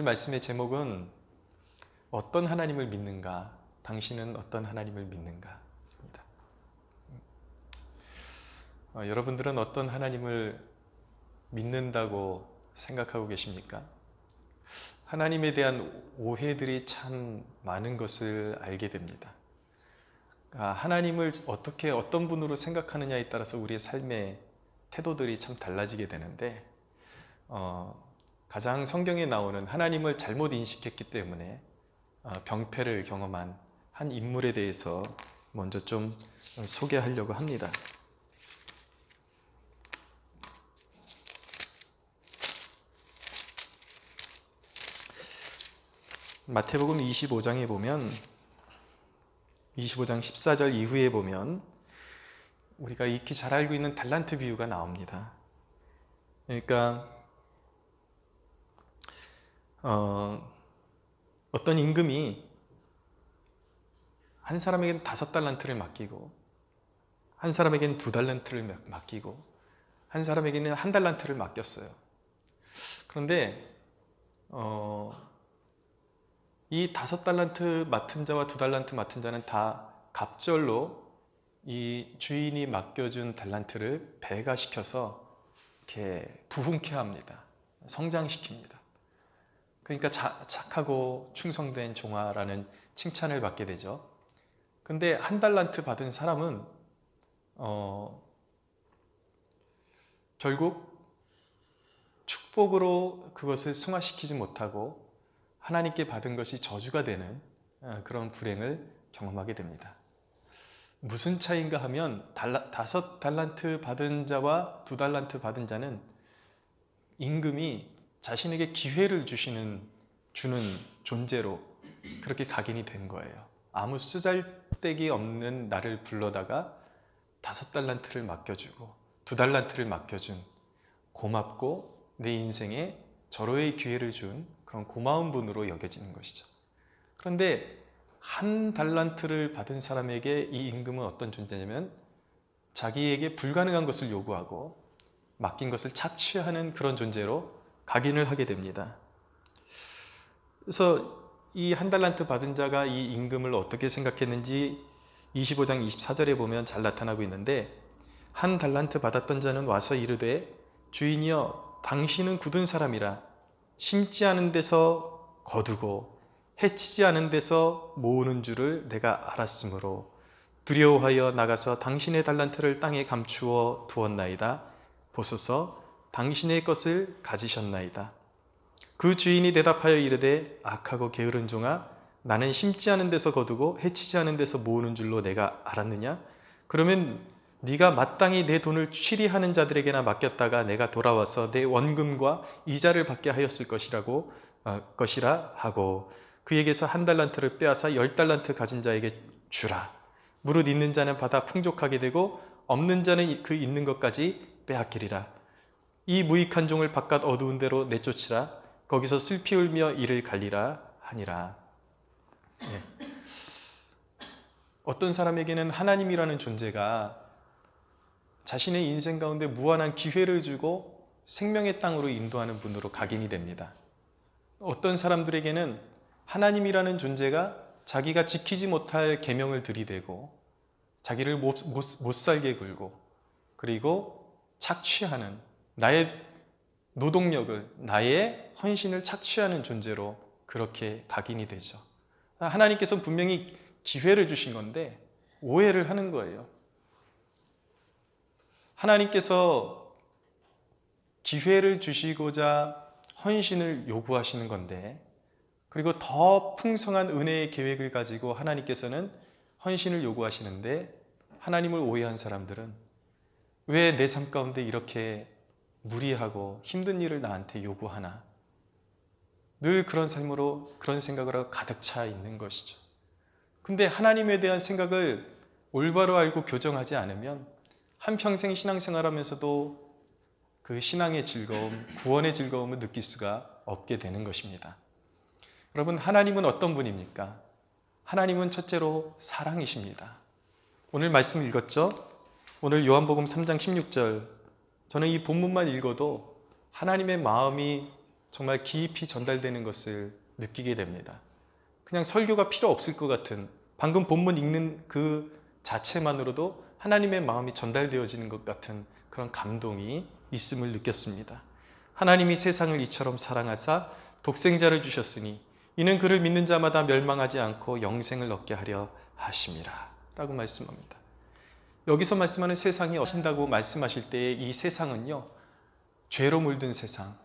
말씀의 제목은 어떤 하나님을 믿는가? 당신은 어떤 하나님을 믿는가? 입니다. 여러분들은 어떤 하나님을 믿는다고 생각하고 계십니까? 하나님에 대한 오해들이 참 많은 것을 알게 됩니다. 하나님을 어떻게 어떤 분으로 생각하느냐에 따라서 우리의 삶의 태도들이 참 달라지게 되는데 가장 성경에 나오는 하나님을 잘못 인식했기 때문에 병폐를 경험한 한 인물에 대해서 먼저 좀 소개하려고 합니다. 마태복음 25장에 보면 25장 14절 이후에 보면 우리가 익히 잘 알고 있는 달란트 비유가 나옵니다. 그러니까 어떤 임금이 한 사람에게는 5달란트를 맡기고 한 사람에게는 2달란트를 맡기고 한 사람에게는 1달란트를 맡겼어요. 그런데 이 5달란트 맡은 자와 2달란트 맡은 자는 다 갑절로 이 주인이 맡겨준 달란트를 배가시켜서 이렇게 부흥케 합니다. 성장시킵니다. 그러니까 착하고 충성된 종아라는 칭찬을 받게 되죠. 근데 1달란트 받은 사람은 결국 축복으로 그것을 승화시키지 못하고 하나님께 받은 것이 저주가 되는 그런 불행을 경험하게 됩니다. 무슨 차이인가 하면 5달란트 받은 자와 2달란트 받은 자는 임금이 자신에게 기회를 주는 존재로 그렇게 각인이 된 거예요. 아무 쓰잘데기 없는 나를 불러다가 5달란트를 맡겨주고 2달란트를 맡겨준 고맙고 내 인생에 절호의 기회를 준 그런 고마운 분으로 여겨지는 것이죠. 그런데 1달란트를 받은 사람에게 이 임금은 어떤 존재냐면 자기에게 불가능한 것을 요구하고 맡긴 것을 착취하는 그런 존재로 각인을 하게 됩니다. 그래서 이 1달란트 받은 자가 이 임금을 어떻게 생각했는지 25장 24절에 보면 잘 나타나고 있는데 1달란트 받았던 자는 와서 이르되 주인이여 당신은 굳은 사람이라 심지 않은 데서 거두고 해치지 않은 데서 모으는 줄을 내가 알았으므로 두려워하여 나가서 당신의 달란트를 땅에 감추어 두었나이다. 보소서 당신의 것을 가지셨나이다. 그 주인이 대답하여 이르되 악하고 게으른 종아 나는 심지 않은 데서 거두고 해치지 않은 데서 모으는 줄로 내가 알았느냐? 그러면 네가 마땅히 내 돈을 취리하는 자들에게나 맡겼다가 내가 돌아와서 내 원금과 이자를 받게 하였을 것이라 하고 그에게서 1달란트를 빼앗아 10달란트 가진 자에게 주라. 무릇 있는 자는 받아 풍족하게 되고 없는 자는 그 있는 것까지 빼앗기리라. 이 무익한 종을 바깥 어두운 데로 내쫓으라. 거기서 슬피 울며 이를 갈리라 하니라. 네. 어떤 사람에게는 하나님이라는 존재가 자신의 인생 가운데 무한한 기회를 주고 생명의 땅으로 인도하는 분으로 각인이 됩니다. 어떤 사람들에게는 하나님이라는 존재가 자기가 지키지 못할 계명을 들이대고 자기를 못 살게 굴고 그리고 착취하는 나의 노동력을 나의 헌신을 착취하는 존재로 그렇게 각인이 되죠. 하나님께서는 분명히 기회를 주신 건데 오해를 하는 거예요. 하나님께서 기회를 주시고자 헌신을 요구하시는 건데 그리고 더 풍성한 은혜의 계획을 가지고 하나님께서는 헌신을 요구하시는데 하나님을 오해한 사람들은 왜 내 삶 가운데 이렇게 무리하고 힘든 일을 나한테 요구하나? 늘 그런 삶으로 그런 생각을 하고 가득 차 있는 것이죠. 근데 하나님에 대한 생각을 올바로 알고 교정하지 않으면 한평생 신앙생활하면서도 그 신앙의 즐거움, 구원의 즐거움을 느낄 수가 없게 되는 것입니다. 여러분, 하나님은 어떤 분입니까? 하나님은 첫째로 사랑이십니다. 오늘 말씀 읽었죠? 오늘 요한복음 3장 16절 저는 이 본문만 읽어도 하나님의 마음이 정말 깊이 전달되는 것을 느끼게 됩니다. 그냥 설교가 필요 없을 것 같은, 방금 본문 읽는 그 자체만으로도 하나님의 마음이 전달되어지는 것 같은 그런 감동이 있음을 느꼈습니다. 하나님이 세상을 이처럼 사랑하사 독생자를 주셨으니 이는 그를 믿는 자마다 멸망하지 않고 영생을 얻게 하려 하심이라 라고 말씀합니다. 여기서 말씀하는 세상이 하신다고 말씀하실 때의 이 세상은요, 죄로 물든 세상,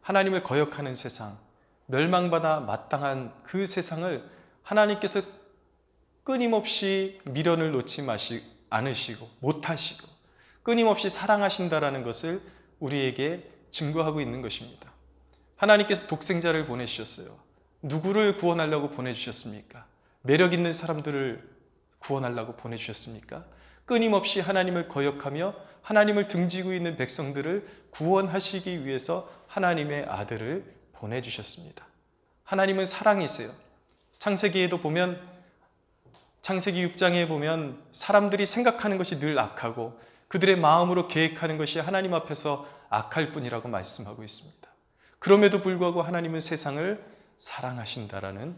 하나님을 거역하는 세상, 멸망받아 마땅한 그 세상을 하나님께서 끊임없이 미련을 놓지 않으시고 못하시고 끊임없이 사랑하신다라는 것을 우리에게 증거하고 있는 것입니다. 하나님께서 독생자를 보내주셨어요. 누구를 구원하려고 보내주셨습니까? 매력 있는 사람들을 구원하려고 보내주셨습니까? 끊임없이 하나님을 거역하며 하나님을 등지고 있는 백성들을 구원하시기 위해서 하나님의 아들을 보내주셨습니다. 하나님은 사랑이세요. 창세기에도 보면, 창세기 6장에 보면 사람들이 생각하는 것이 늘 악하고 그들의 마음으로 계획하는 것이 하나님 앞에서 악할 뿐이라고 말씀하고 있습니다. 그럼에도 불구하고 하나님은 세상을 사랑하신다라는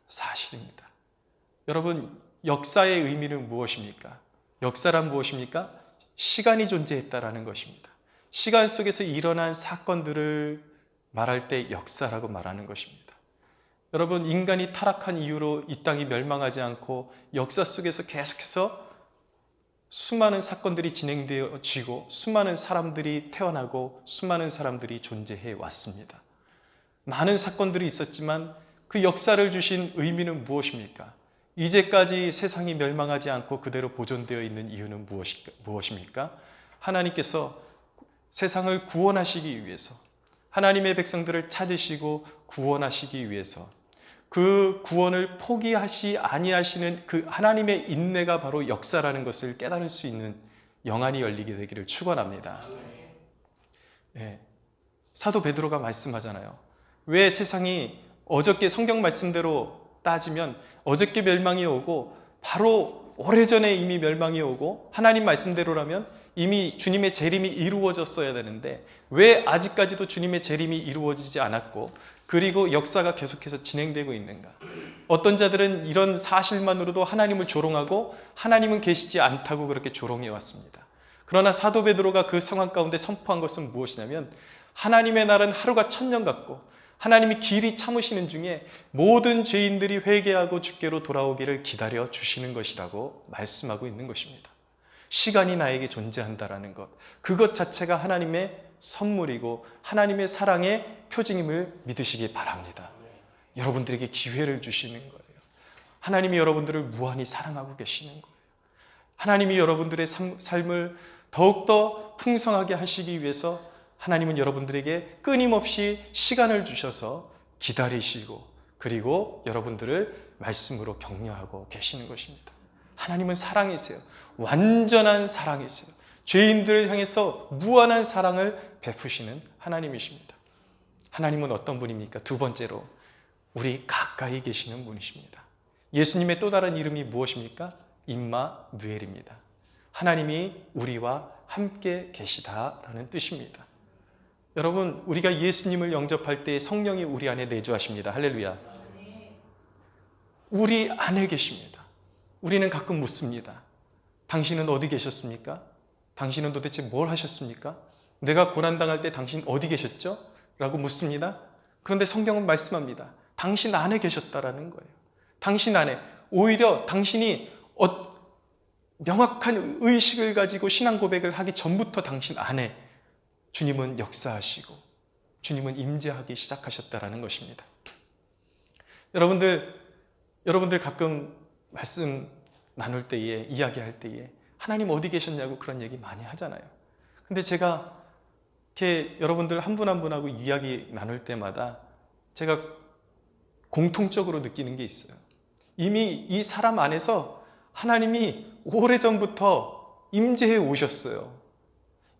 사실입니다. 여러분, 역사의 의미는 무엇입니까? 역사란 무엇입니까? 시간이 존재했다라는 것입니다. 시간 속에서 일어난 사건들을 말할 때 역사라고 말하는 것입니다. 여러분, 인간이 타락한 이유로 이 땅이 멸망하지 않고 역사 속에서 계속해서 수많은 사건들이 진행되어지고 수많은 사람들이 태어나고 수많은 사람들이 존재해 왔습니다. 많은 사건들이 있었지만 그 역사를 주신 의미는 무엇입니까? 이제까지 세상이 멸망하지 않고 그대로 보존되어 있는 이유는 무엇입니까? 하나님께서 세상을 구원하시기 위해서, 하나님의 백성들을 찾으시고 구원하시기 위해서 그 구원을 포기하시 아니하시는 그 하나님의 인내가 바로 역사라는 것을 깨달을 수 있는 영안이 열리게 되기를 축원합니다. 네. 사도 베드로가 말씀하잖아요. 왜 세상이 어저께 성경 말씀대로 따지면 어저께 멸망이 오고 바로 오래전에 이미 멸망이 오고 하나님 말씀대로라면 이미 주님의 재림이 이루어졌어야 되는데 왜 아직까지도 주님의 재림이 이루어지지 않았고 그리고 역사가 계속해서 진행되고 있는가? 어떤 자들은 이런 사실만으로도 하나님을 조롱하고 하나님은 계시지 않다고 그렇게 조롱해 왔습니다. 그러나 사도 베드로가 그 상황 가운데 선포한 것은 무엇이냐면 하나님의 날은 하루가 천년 같고 하나님이 길이 참으시는 중에 모든 죄인들이 회개하고 주께로 돌아오기를 기다려 주시는 것이라고 말씀하고 있는 것입니다. 시간이 나에게 존재한다라는 것, 그것 자체가 하나님의 선물이고 하나님의 사랑의 표징임을 믿으시기 바랍니다. 여러분들에게 기회를 주시는 거예요. 하나님이 여러분들을 무한히 사랑하고 계시는 거예요. 하나님이 여러분들의 삶을 더욱더 풍성하게 하시기 위해서 하나님은 여러분들에게 끊임없이 시간을 주셔서 기다리시고 그리고 여러분들을 말씀으로 격려하고 계시는 것입니다. 하나님은 사랑이세요. 완전한 사랑이세요. 죄인들을 향해서 무한한 사랑을 베푸시는 하나님이십니다. 하나님은 어떤 분입니까? 두 번째로 우리 가까이 계시는 분이십니다. 예수님의 또 다른 이름이 무엇입니까? 임마누엘입니다. 하나님이 우리와 함께 계시다라는 뜻입니다. 여러분, 우리가 예수님을 영접할 때 성령이 우리 안에 내주하십니다. 할렐루야. 우리 안에 계십니다. 우리는 가끔 묻습니다. 당신은 어디 계셨습니까? 당신은 도대체 뭘 하셨습니까? 내가 고난당할 때 당신 어디 계셨죠? 라고 묻습니다. 그런데 성경은 말씀합니다. 당신 안에 계셨다라는 거예요. 당신 안에. 오히려 당신이 명확한 의식을 가지고 신앙 고백을 하기 전부터 당신 안에 주님은 역사하시고 주님은 임재하기 시작하셨다라는 것입니다. 여러분들 가끔 말씀 나눌 때에, 이야기할 때에 하나님 어디 계셨냐고 그런 얘기 많이 하잖아요. 근데 제가 이렇게 여러분들 한 분 한 분하고 이야기 나눌 때마다 제가 공통적으로 느끼는 게 있어요. 이미 이 사람 안에서 하나님이 오래전부터 임재해 오셨어요.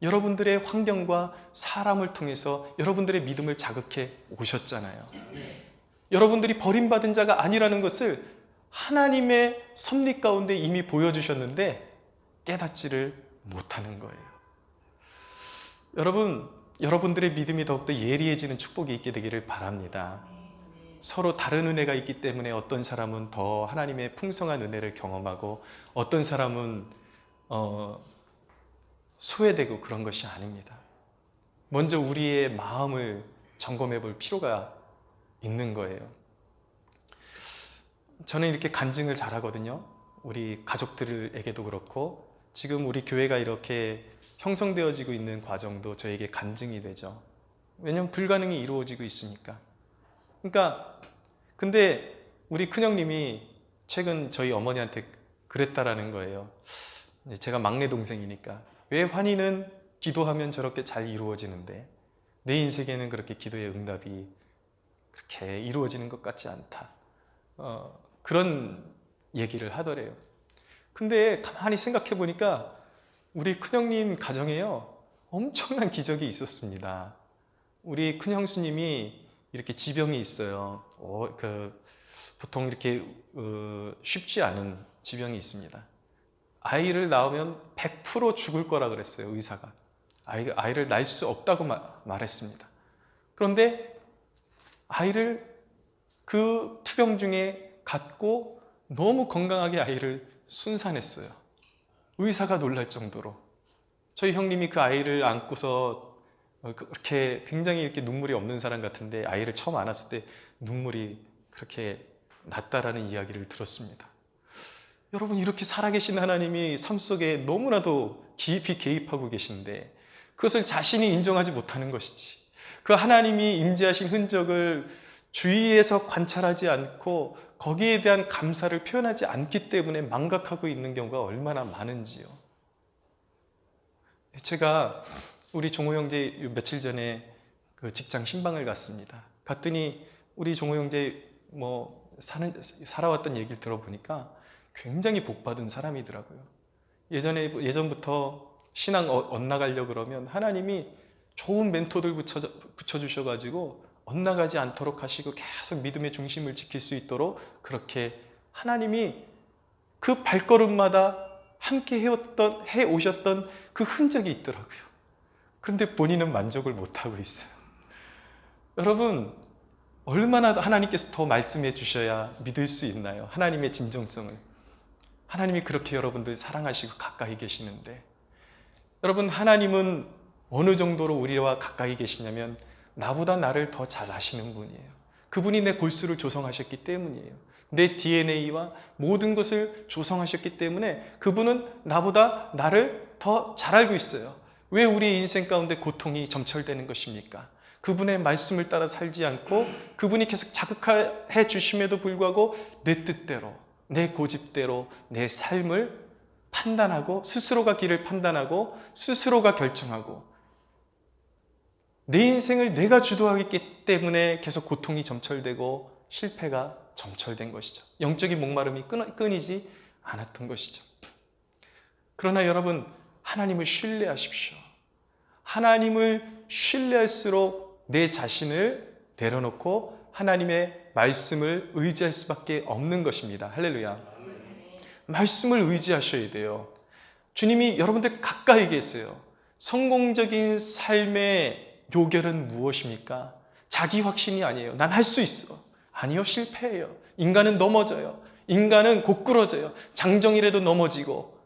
여러분들의 환경과 사람을 통해서 여러분들의 믿음을 자극해 오셨잖아요. 여러분들이 버림받은 자가 아니라는 것을 하나님의 섭리 가운데 이미 보여주셨는데 깨닫지를 못하는 거예요. 여러분, 여러분들의 믿음이 더욱더 예리해지는 축복이 있게 되기를 바랍니다. 서로 다른 은혜가 있기 때문에 어떤 사람은 더 하나님의 풍성한 은혜를 경험하고 어떤 사람은 소외되고 그런 것이 아닙니다. 먼저 우리의 마음을 점검해 볼 필요가 있는 거예요. 저는 이렇게 간증을 잘하거든요. 우리 가족들에게도 그렇고 지금 우리 교회가 이렇게 형성되어지고 있는 과정도 저에게 간증이 되죠. 왜냐하면 불가능이 이루어지고 있으니까. 그러니까 근데 우리 큰형님이 최근 저희 어머니한테 그랬다라는 거예요. 제가 막내 동생이니까 왜 환희는 기도하면 저렇게 잘 이루어지는데 내 인생에는 그렇게 기도의 응답이 그렇게 이루어지는 것 같지 않다. 그런 얘기를 하더래요. 근데 가만히 생각해 보니까 우리 큰형님 가정에요 엄청난 기적이 있었습니다. 우리 큰형수님이 이렇게 지병이 있어요. 보통 이렇게 쉽지 않은 지병이 있습니다. 아이를 낳으면 100% 죽을 거라 그랬어요. 의사가 아이를 낳을 수 없다고 말했습니다. 그런데 아이를 그 투병 중에 갖고 너무 건강하게 아이를 순산했어요. 의사가 놀랄 정도로. 저희 형님이 그 아이를 안고서 그렇게 굉장히 이렇게 눈물이 없는 사람 같은데 아이를 처음 안았을 때 눈물이 그렇게 났다라는 이야기를 들었습니다. 여러분, 이렇게 살아계신 하나님이 삶 속에 너무나도 깊이 개입하고 계신데 그것을 자신이 인정하지 못하는 것이지, 그 하나님이 임재하신 흔적을 주위에서 관찰하지 않고 거기에 대한 감사를 표현하지 않기 때문에 망각하고 있는 경우가 얼마나 많은지요. 제가 우리 종호 형제 며칠 전에 그 직장 신방을 갔습니다. 갔더니 우리 종호 형제 살아왔던 얘기를 들어보니까 굉장히 복받은 사람이더라고요. 예전부터 신앙 엇나가려고 그러면 하나님이 좋은 멘토들 붙여주셔가지고 엇나가지 않도록 하시고 계속 믿음의 중심을 지킬 수 있도록 그렇게 하나님이 그 발걸음마다 함께 해오셨던 그 흔적이 있더라고요. 그런데 본인은 만족을 못하고 있어요. 여러분, 얼마나 하나님께서 더 말씀해 주셔야 믿을 수 있나요? 하나님의 진정성을. 하나님이 그렇게 여러분들 사랑하시고 가까이 계시는데, 여러분, 하나님은 어느 정도로 우리와 가까이 계시냐면 나보다 나를 더 잘 아시는 분이에요. 그분이 내 골수를 조성하셨기 때문이에요. 내 DNA와 모든 것을 조성하셨기 때문에 그분은 나보다 나를 더 잘 알고 있어요. 왜 우리의 인생 가운데 고통이 점철되는 것입니까? 그분의 말씀을 따라 살지 않고 그분이 계속 자극해 주심에도 불구하고 내 뜻대로, 내 고집대로 내 삶을 판단하고 스스로가 길을 판단하고 스스로가 결정하고 내 인생을 내가 주도하기 때문에 계속 고통이 점철되고 실패가 점철된 것이죠. 영적인 목마름이 끊이지 않았던 것이죠. 그러나 여러분, 하나님을 신뢰하십시오. 하나님을 신뢰할수록 내 자신을 내려놓고 하나님의 말씀을 의지할 수밖에 없는 것입니다. 할렐루야. 말씀을 의지하셔야 돼요. 주님이 여러분들 가까이 계세요. 성공적인 삶의 요결은 무엇입니까? 자기 확신이 아니에요. 난 할 수 있어. 아니요, 실패해요. 인간은 넘어져요. 인간은 고꾸러져요. 장정이라도 넘어지고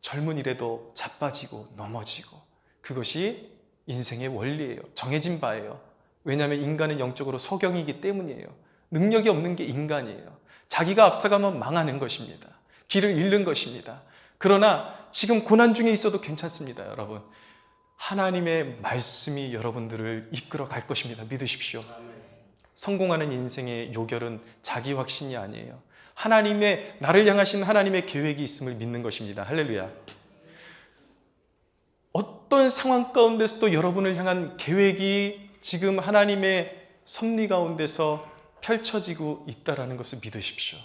젊은이라도 자빠지고 넘어지고, 그것이 인생의 원리예요. 정해진 바예요. 왜냐하면 인간은 영적으로 소경이기 때문이에요. 능력이 없는 게 인간이에요. 자기가 앞서가면 망하는 것입니다. 길을 잃는 것입니다. 그러나 지금 고난 중에 있어도 괜찮습니다. 여러분, 하나님의 말씀이 여러분들을 이끌어 갈 것입니다. 믿으십시오. 성공하는 인생의 요결은 자기 확신이 아니에요. 하나님의, 나를 향하신 하나님의 계획이 있음을 믿는 것입니다. 할렐루야. 어떤 상황 가운데서도 여러분을 향한 계획이 지금 하나님의 섭리 가운데서 펼쳐지고 있다는 것을 믿으십시오.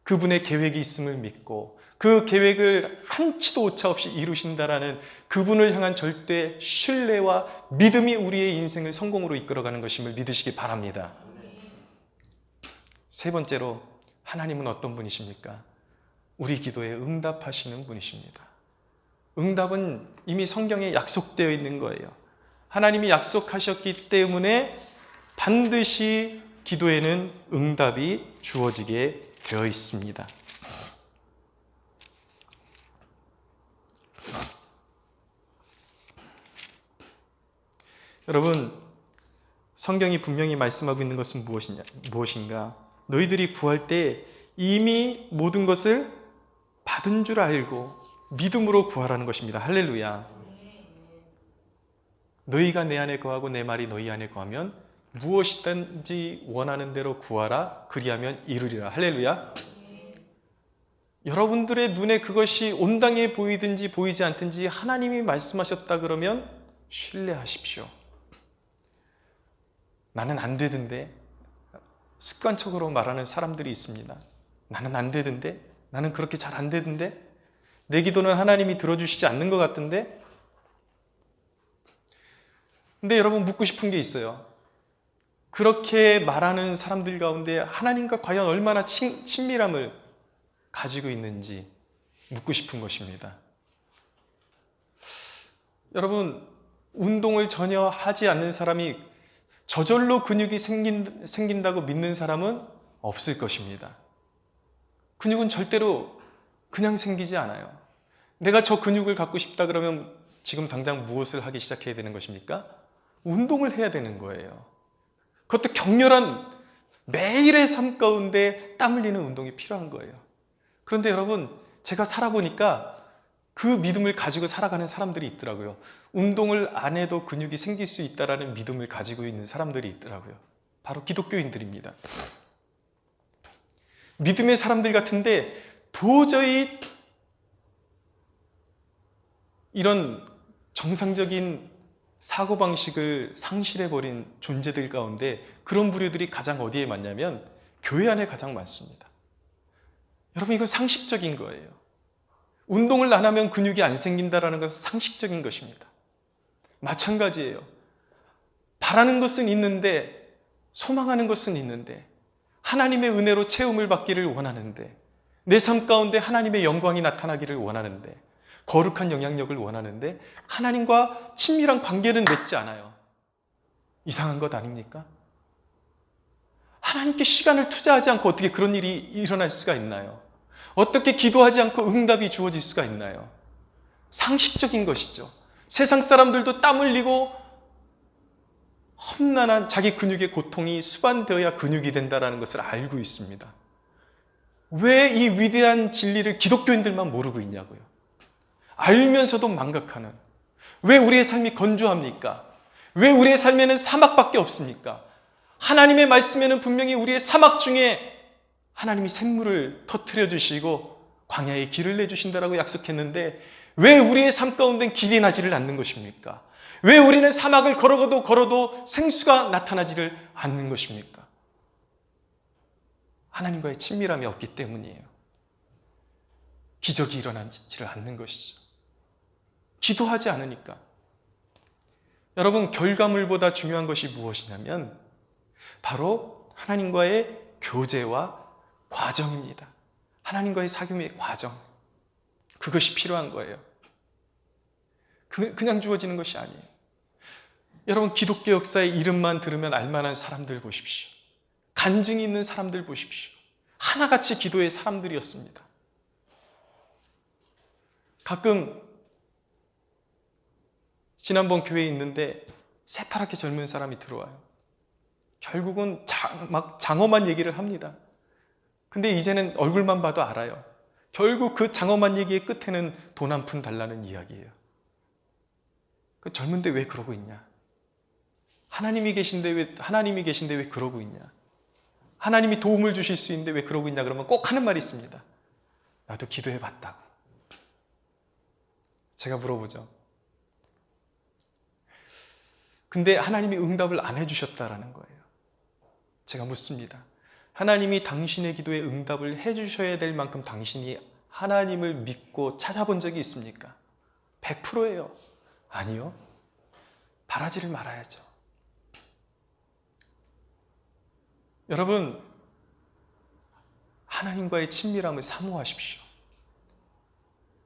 그분의 계획이 있음을 믿고 그 계획을 한치도 오차 없이 이루신다라는 그분을 향한 절대 신뢰와 믿음이 우리의 인생을 성공으로 이끌어가는 것임을 믿으시기 바랍니다. 세 번째로, 하나님은 어떤 분이십니까? 우리 기도에 응답하시는 분이십니다. 응답은 이미 성경에 약속되어 있는 거예요. 하나님이 약속하셨기 때문에 반드시 기도에는 응답이 주어지게 되어 있습니다. 여러분, 성경이 분명히 말씀하고 있는 것은 무엇인가? 너희들이 구할 때 이미 모든 것을 받은 줄 알고 믿음으로 구하라는 것입니다. 할렐루야. 너희가 내 안에 거하고 내 말이 너희 안에 거하면 무엇이든지 원하는 대로 구하라. 그리하면 이루리라. 할렐루야. 여러분들의 눈에 그것이 온당해 보이든지 보이지 않든지 하나님이 말씀하셨다 그러면 신뢰하십시오. 나는 안 되던데, 습관적으로 말하는 사람들이 있습니다. 나는 안 되던데, 나는 그렇게 잘 안 되던데, 내 기도는 하나님이 들어주시지 않는 것 같던데. 근데 여러분, 묻고 싶은 게 있어요. 그렇게 말하는 사람들 가운데 하나님과 과연 얼마나 친밀함을 가지고 있는지 묻고 싶은 것입니다. 여러분, 운동을 전혀 하지 않는 사람이 저절로 근육이 생긴다고 믿는 사람은 없을 것입니다. 근육은 절대로 그냥 생기지 않아요. 내가 저 근육을 갖고 싶다 그러면 지금 당장 무엇을 하기 시작해야 되는 것입니까? 운동을 해야 되는 거예요. 그것도 격렬한 매일의 삶 가운데 땀 흘리는 운동이 필요한 거예요. 그런데 여러분, 제가 살아보니까 그 믿음을 가지고 살아가는 사람들이 있더라고요. 운동을 안 해도 근육이 생길 수 있다는 믿음을 가지고 있는 사람들이 있더라고요. 바로 기독교인들입니다. 믿음의 사람들 같은데 도저히 이런 정상적인 사고방식을 상실해버린 존재들 가운데 그런 부류들이 가장 어디에 많냐면 교회 안에 가장 많습니다. 여러분, 이건 상식적인 거예요. 운동을 안 하면 근육이 안 생긴다는 것은 상식적인 것입니다. 마찬가지예요. 바라는 것은 있는데, 소망하는 것은 있는데, 하나님의 은혜로 채움을 받기를 원하는데, 내 삶 가운데 하나님의 영광이 나타나기를 원하는데, 거룩한 영향력을 원하는데 하나님과 친밀한 관계는 맺지 않아요. 이상한 것 아닙니까? 하나님께 시간을 투자하지 않고 어떻게 그런 일이 일어날 수가 있나요? 어떻게 기도하지 않고 응답이 주어질 수가 있나요? 상식적인 것이죠. 세상 사람들도 땀 흘리고 험난한 자기 근육의 고통이 수반되어야 근육이 된다는 것을 알고 있습니다. 왜 이 위대한 진리를 기독교인들만 모르고 있냐고요. 알면서도 망각하는, 왜 우리의 삶이 건조합니까? 왜 우리의 삶에는 사막밖에 없습니까? 하나님의 말씀에는 분명히 우리의 사막 중에 하나님이 샘물을 터뜨려 주시고 광야에 길을 내주신다라고 약속했는데 왜 우리의 삶 가운데는 길이 나지를 않는 것입니까? 왜 우리는 사막을 걸어도 생수가 나타나지를 않는 것입니까? 하나님과의 친밀함이 없기 때문이에요. 기적이 일어나지를 않는 것이죠. 기도하지 않으니까. 여러분, 결과물보다 중요한 것이 무엇이냐면 바로 하나님과의 교제와 과정입니다. 하나님과의 사귐의 과정. 그것이 필요한 거예요. 그냥 주어지는 것이 아니에요. 여러분, 기독교 역사의 이름만 들으면 알만한 사람들 보십시오. 간증이 있는 사람들 보십시오. 하나같이 기도의 사람들이었습니다. 가끔 지난번 교회에 있는데 새파랗게 젊은 사람이 들어와요. 결국은 막 장엄한 얘기를 합니다. 근데 이제는 얼굴만 봐도 알아요. 결국 그 장엄한 얘기의 끝에는 돈 한 푼 달라는 이야기예요. 그 젊은데 왜 그러고 있냐? 하나님이 계신데 왜 그러고 있냐? 하나님이 도움을 주실 수 있는데 왜 그러고 있냐? 그러면 꼭 하는 말이 있습니다. 나도 기도해 봤다고. 제가 물어보죠. 근데 하나님이 응답을 안 해주셨다라는 거예요. 제가 묻습니다. 하나님이 당신의 기도에 응답을 해주셔야 될 만큼 당신이 하나님을 믿고 찾아본 적이 있습니까? 100%예요. 아니요. 바라지를 말아야죠. 여러분, 하나님과의 친밀함을 사모하십시오.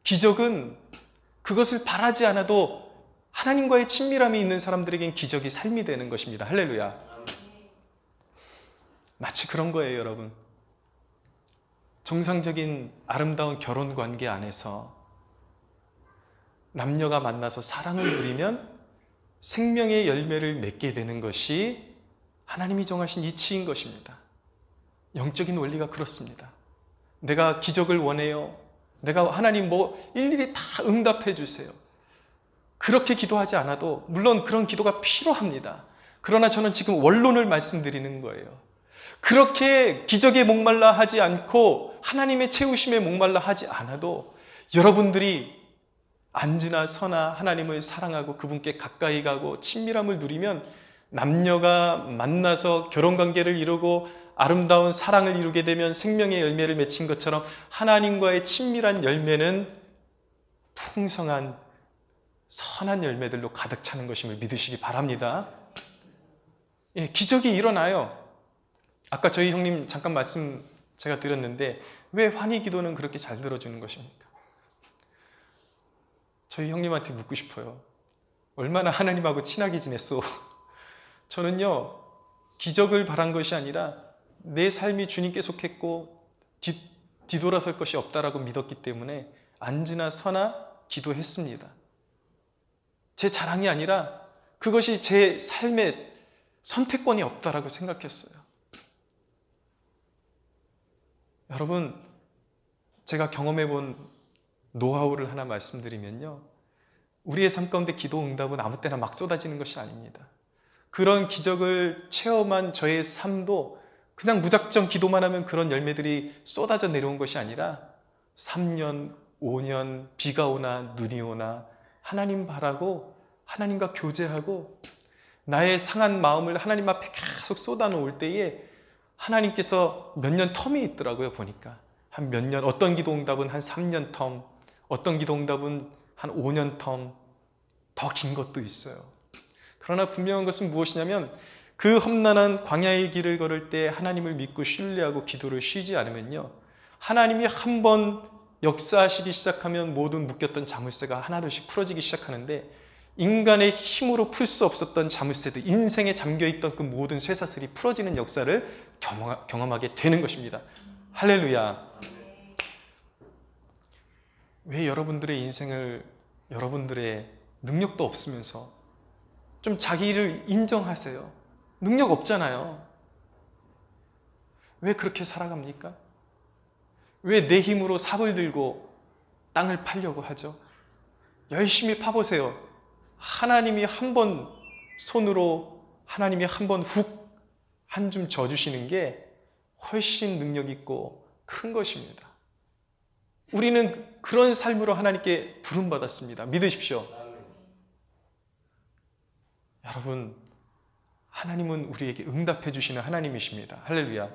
기적은 그것을 바라지 않아도 하나님과의 친밀함이 있는 사람들에겐 기적이 삶이 되는 것입니다. 할렐루야. 마치 그런 거예요, 여러분. 정상적인 아름다운 결혼 관계 안에서 남녀가 만나서 사랑을 누리면 생명의 열매를 맺게 되는 것이 하나님이 정하신 이치인 것입니다. 영적인 원리가 그렇습니다. 내가 기적을 원해요. 내가 하나님 일일이 다 응답해 주세요. 그렇게 기도하지 않아도 물론 그런 기도가 필요합니다. 그러나 저는 지금 원론을 말씀드리는 거예요. 그렇게 기적에 목말라 하지 않고 하나님의 채우심에 목말라 하지 않아도 여러분들이 안지나 서나 하나님을 사랑하고 그분께 가까이 가고 친밀함을 누리면 남녀가 만나서 결혼관계를 이루고 아름다운 사랑을 이루게 되면 생명의 열매를 맺힌 것처럼 하나님과의 친밀한 열매는 풍성한 선한 열매들로 가득 차는 것임을 믿으시기 바랍니다. 예, 기적이 일어나요. 아까 저희 형님 잠깐 말씀 제가 드렸는데 왜 환희 기도는 그렇게 잘 들어주는 것입니까? 저희 형님한테 묻고 싶어요. 얼마나 하나님하고 친하게 지냈어? 저는요, 기적을 바란 것이 아니라 내 삶이 주님께 속했고 뒤돌아설 것이 없다라고 믿었기 때문에 앉으나 서나 기도했습니다. 제 자랑이 아니라 그것이 제 삶의 선택권이 없다라고 생각했어요. 여러분, 제가 경험해 본 노하우를 하나 말씀드리면요, 우리의 삶 가운데 기도 응답은 아무 때나 막 쏟아지는 것이 아닙니다. 그런 기적을 체험한 저의 삶도 그냥 무작정 기도만 하면 그런 열매들이 쏟아져 내려온 것이 아니라 3년, 5년 비가 오나 눈이 오나 하나님 바라고 하나님과 교제하고 나의 상한 마음을 하나님 앞에 계속 쏟아놓을 때에 하나님께서 몇 년 텀이 있더라고요. 보니까 한 몇 년, 어떤 기도 응답은 한 3년 텀, 어떤 기도 응답은 한 5년 텀, 더 긴 것도 있어요. 그러나 분명한 것은 무엇이냐면 그 험난한 광야의 길을 걸을 때 하나님을 믿고 신뢰하고 기도를 쉬지 않으면요, 하나님이 한번 역사하시기 시작하면 모든 묶였던 자물쇠가 하나둘씩 풀어지기 시작하는데 인간의 힘으로 풀 수 없었던 자물쇠들, 인생에 잠겨있던 그 모든 쇠사슬이 풀어지는 역사를 경험하게 되는 것입니다. 할렐루야. 왜 여러분들의 인생을 여러분들의 능력도 없으면서 좀 자기를 인정하세요. 능력 없잖아요. 왜 그렇게 살아갑니까? 왜 내 힘으로 삽을 들고 땅을 파려고 하죠? 열심히 파보세요. 하나님이 한 번 손으로, 하나님이 한 번 훅 한 줌 져주시는 게 훨씬 능력 있고 큰 것입니다. 우리는 그런 삶으로 하나님께 부름받았습니다. 믿으십시오. 여러분, 하나님은 우리에게 응답해 주시는 하나님이십니다. 할렐루야.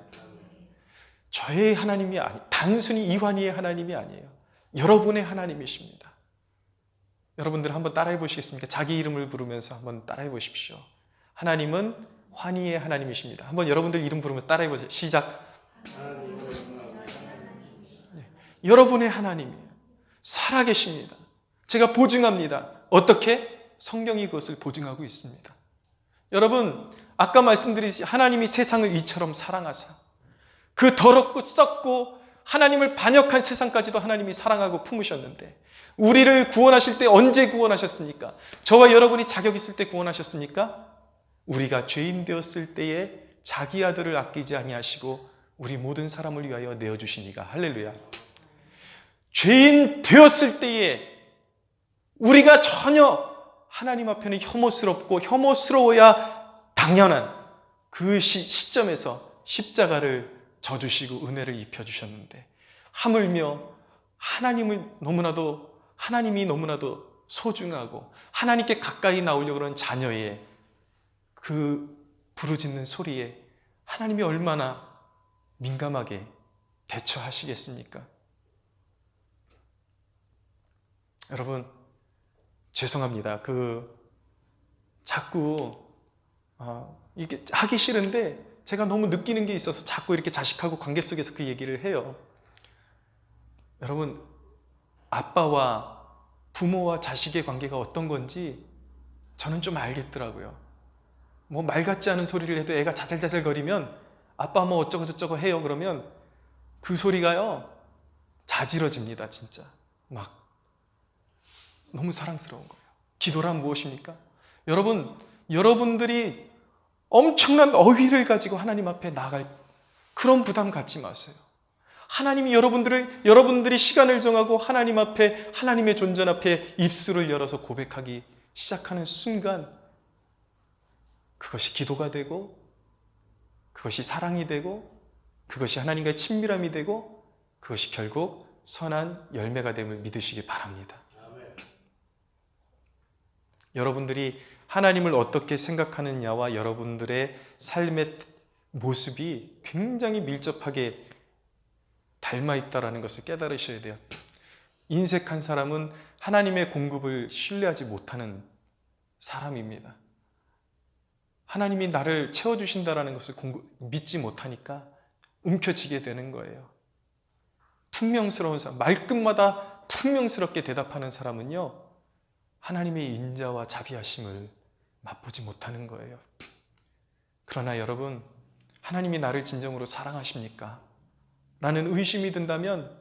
저의 하나님이 단순히 이환희의 하나님이 아니에요. 여러분의 하나님이십니다. 여러분들 한번 따라해 보시겠습니까? 자기 이름을 부르면서 한번 따라해 보십시오. 하나님은 환희의 하나님이십니다. 한번 여러분들 이름 부르면서 따라해 보세요. 시작. 네. 여러분의 하나님이에요. 살아계십니다. 제가 보증합니다. 어떻게? 성경이 그것을 보증하고 있습니다. 여러분, 아까 말씀드렸듯이 하나님이 세상을 이처럼 사랑하사 그 더럽고 썩고 하나님을 반역한 세상까지도 하나님이 사랑하고 품으셨는데 우리를 구원하실 때 언제 구원하셨습니까? 저와 여러분이 자격 있을 때 구원하셨습니까? 우리가 죄인 되었을 때에 자기 아들을 아끼지 아니하시고 우리 모든 사람을 위하여 내어주시니가. 할렐루야. 죄인 되었을 때에 우리가 전혀 하나님 앞에는 혐오스럽고 혐오스러워야 당연한 그 시점에서 십자가를 져주시고 은혜를 입혀주셨는데 하물며 하나님이 너무나도 소중하고 하나님께 가까이 나오려고 하는 자녀의 그 부르짖는 소리에 하나님이 얼마나 민감하게 대처하시겠습니까? 여러분, 죄송합니다. 자꾸 이게 하기 싫은데 제가 너무 느끼는 게 있어서 자꾸 이렇게 자식하고 관계 속에서 그 얘기를 해요. 여러분, 아빠와 부모와 자식의 관계가 어떤 건지 저는 좀 알겠더라고요. 뭐 말 같지 않은 소리를 해도 애가 자잘자잘 거리면 아빠 뭐 어쩌고 저쩌고 해요 그러면 그 소리가요 자지러집니다. 진짜 막 너무 사랑스러운 거예요. 기도란 무엇입니까? 여러분들이 엄청난 어휘를 가지고 하나님 앞에 나갈 그런 부담 갖지 마세요. 하나님이 여러분들이 시간을 정하고 하나님 앞에, 하나님의 존재 앞에 입술을 열어서 고백하기 시작하는 순간 그것이 기도가 되고, 그것이 사랑이 되고, 그것이 하나님과의 친밀함이 되고, 그것이 결국 선한 열매가 됨을 믿으시기 바랍니다. 여러분들이 하나님을 어떻게 생각하느냐와 여러분들의 삶의 모습이 굉장히 밀접하게 닮아 있다는 것을 깨달으셔야 돼요. 인색한 사람은 하나님의 공급을 신뢰하지 못하는 사람입니다. 하나님이 나를 채워주신다는 것을 믿지 못하니까 움켜쥐게 되는 거예요. 퉁명스러운 사람, 말끝마다 퉁명스럽게 대답하는 사람은요, 하나님의 인자와 자비하심을 맛보지 못하는 거예요. 그러나 여러분, 하나님이 나를 진정으로 사랑하십니까? 라는 의심이 든다면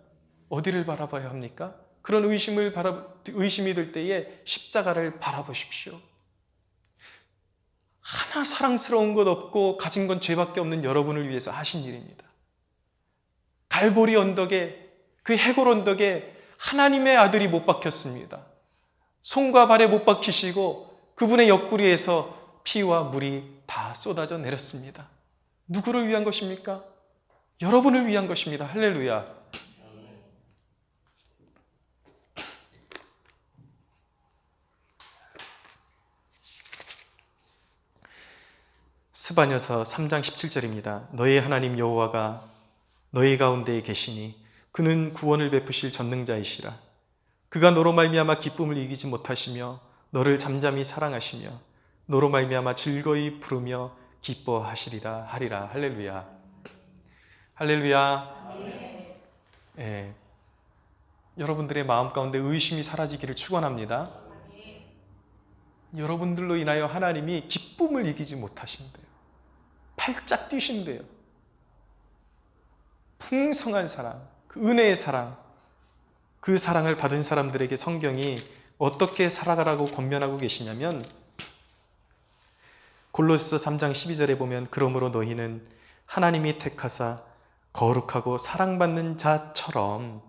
어디를 바라봐야 합니까? 그런 의심이 들 때에 십자가를 바라보십시오. 하나 사랑스러운 것 없고 가진 건 죄밖에 없는 여러분을 위해서 하신 일입니다. 갈보리 언덕에, 그 해골 언덕에 하나님의 아들이 못 박혔습니다. 손과 발에 못 박히시고 그분의 옆구리에서 피와 물이 다 쏟아져 내렸습니다. 누구를 위한 것입니까? 여러분을 위한 것입니다. 할렐루야. 스바냐서 3장 17절입니다. 너의 하나님 여호와가 너희 가운데에 계시니 그는 구원을 베푸실 전능자이시라. 그가 너로 말미암아 기쁨을 이기지 못하시며 너를 잠잠히 사랑하시며 너로 말미암아 즐거이 부르며 기뻐하시리라 하리라. 할렐루야. 할렐루야. 예. 여러분들의 마음 가운데 의심이 사라지기를 축원합니다. 여러분들로 인하여 하나님이 기쁨을 이기지 못하신대요. 팔짝 뛰신대요. 풍성한 사랑, 그 은혜의 사랑, 그 사랑을 받은 사람들에게 성경이 어떻게 살아가라고 권면하고 계시냐면 골로새서 3장 12절에 보면 그러므로 너희는 하나님이 택하사 거룩하고 사랑받는 자처럼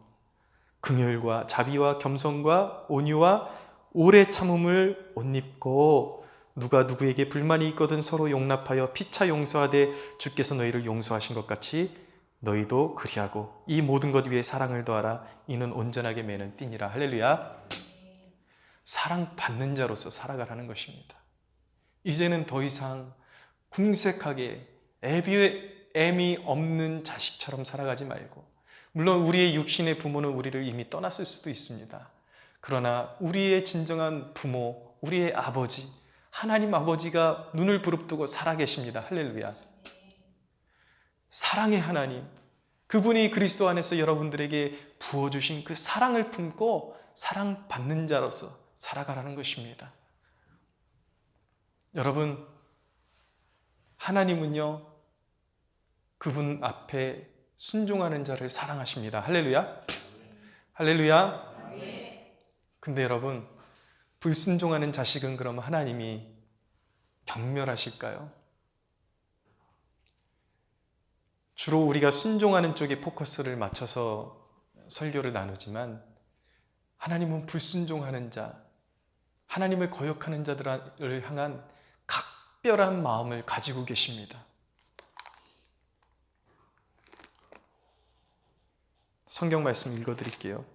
긍휼과 자비와 겸손과 온유와 오래 참음을 옷 입고 누가 누구에게 불만이 있거든 서로 용납하여 피차 용서하되 주께서 너희를 용서하신 것 같이 너희도 그리하고 이 모든 것 위에 사랑을 더하라. 이는 온전하게 매는 띠니라. 할렐루야. 사랑받는 자로서 살아가라는 것입니다. 이제는 더 이상 궁색하게 애미 없는 자식처럼 살아가지 말고, 물론 우리의 육신의 부모는 우리를 이미 떠났을 수도 있습니다. 그러나 우리의 진정한 부모, 우리의 아버지, 하나님 아버지가 눈을 부릅뜨고 살아계십니다. 할렐루야. 사랑의 하나님, 그분이 그리스도 안에서 여러분들에게 부어주신 그 사랑을 품고 사랑받는 자로서 살아가라는 것입니다. 여러분, 하나님은요, 그분 앞에 순종하는 자를 사랑하십니다. 할렐루야. 할렐루야. 근데 여러분, 불순종하는 자식은 그럼 하나님이 경멸하실까요? 주로 우리가 순종하는 쪽에 포커스를 맞춰서 설교를 나누지만 하나님은 불순종하는 자, 하나님을 거역하는 자들을 향한 각별한 마음을 가지고 계십니다. 성경 말씀 읽어드릴게요.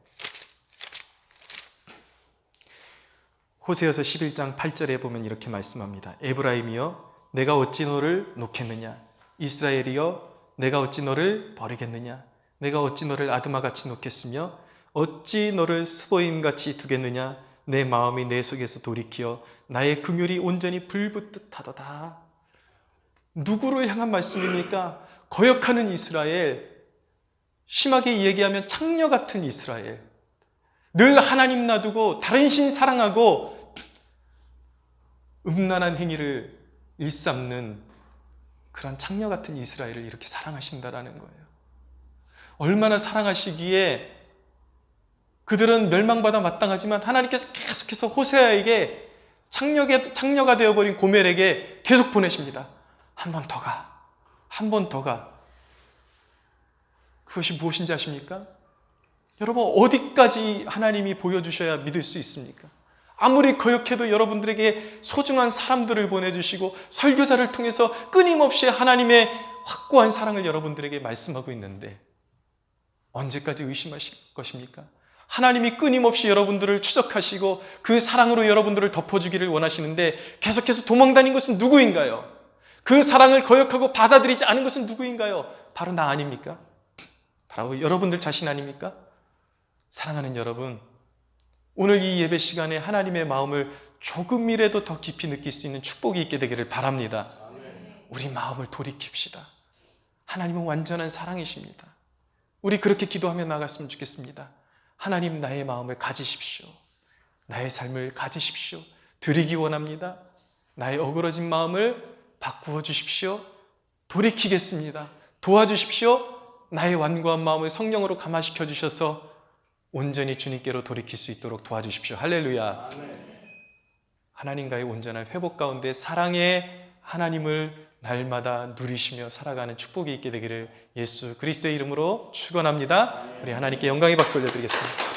호세아서 11장 8절에 보면 이렇게 말씀합니다. 에브라임이여 내가 어찌 너를 놓겠느냐, 이스라엘이여 내가 어찌 너를 버리겠느냐, 내가 어찌 너를 아드마같이 놓겠으며 어찌 너를 스보임같이 두겠느냐, 내 마음이 내 속에서 돌이키어 나의 긍휼이 온전히 불붙듯 하도다. 누구를 향한 말씀입니까? 거역하는 이스라엘, 심하게 얘기하면 창녀 같은 이스라엘, 늘 하나님 놔두고 다른 신 사랑하고 음란한 행위를 일삼는 그런 창녀 같은 이스라엘을 이렇게 사랑하신다라는 거예요. 얼마나 사랑하시기에 그들은 멸망받아 마땅하지만 하나님께서 계속해서 호세아에게 창녀가 되어버린 고멜에게 계속 보내십니다. 한 번 더 가. 한 번 더 가. 그것이 무엇인지 아십니까? 여러분, 어디까지 하나님이 보여주셔야 믿을 수 있습니까? 아무리 거역해도 여러분들에게 소중한 사람들을 보내주시고 설교자를 통해서 끊임없이 하나님의 확고한 사랑을 여러분들에게 말씀하고 있는데 언제까지 의심하실 것입니까? 하나님이 끊임없이 여러분들을 추적하시고 그 사랑으로 여러분들을 덮어주기를 원하시는데 계속해서 도망다닌 것은 누구인가요? 그 사랑을 거역하고 받아들이지 않은 것은 누구인가요? 바로 나 아닙니까? 바로 여러분들 자신 아닙니까? 사랑하는 여러분, 오늘 이 예배 시간에 하나님의 마음을 조금이라도 더 깊이 느낄 수 있는 축복이 있게 되기를 바랍니다. 우리 마음을 돌이킵시다. 하나님은 완전한 사랑이십니다. 우리 그렇게 기도하며 나갔으면 좋겠습니다. 하나님, 나의 마음을 가지십시오. 나의 삶을 가지십시오. 드리기 원합니다. 나의 어그러진 마음을 바꾸어 주십시오. 돌이키겠습니다. 도와주십시오. 나의 완고한 마음을 성령으로 감화시켜 주셔서 온전히 주님께로 돌이킬 수 있도록 도와주십시오. 할렐루야. 하나님과의 온전한 회복 가운데 사랑의 하나님을 날마다 누리시며 살아가는 축복이 있게 되기를 예수 그리스도의 이름으로 축원합니다. 우리 하나님께 영광의 박수 올려드리겠습니다.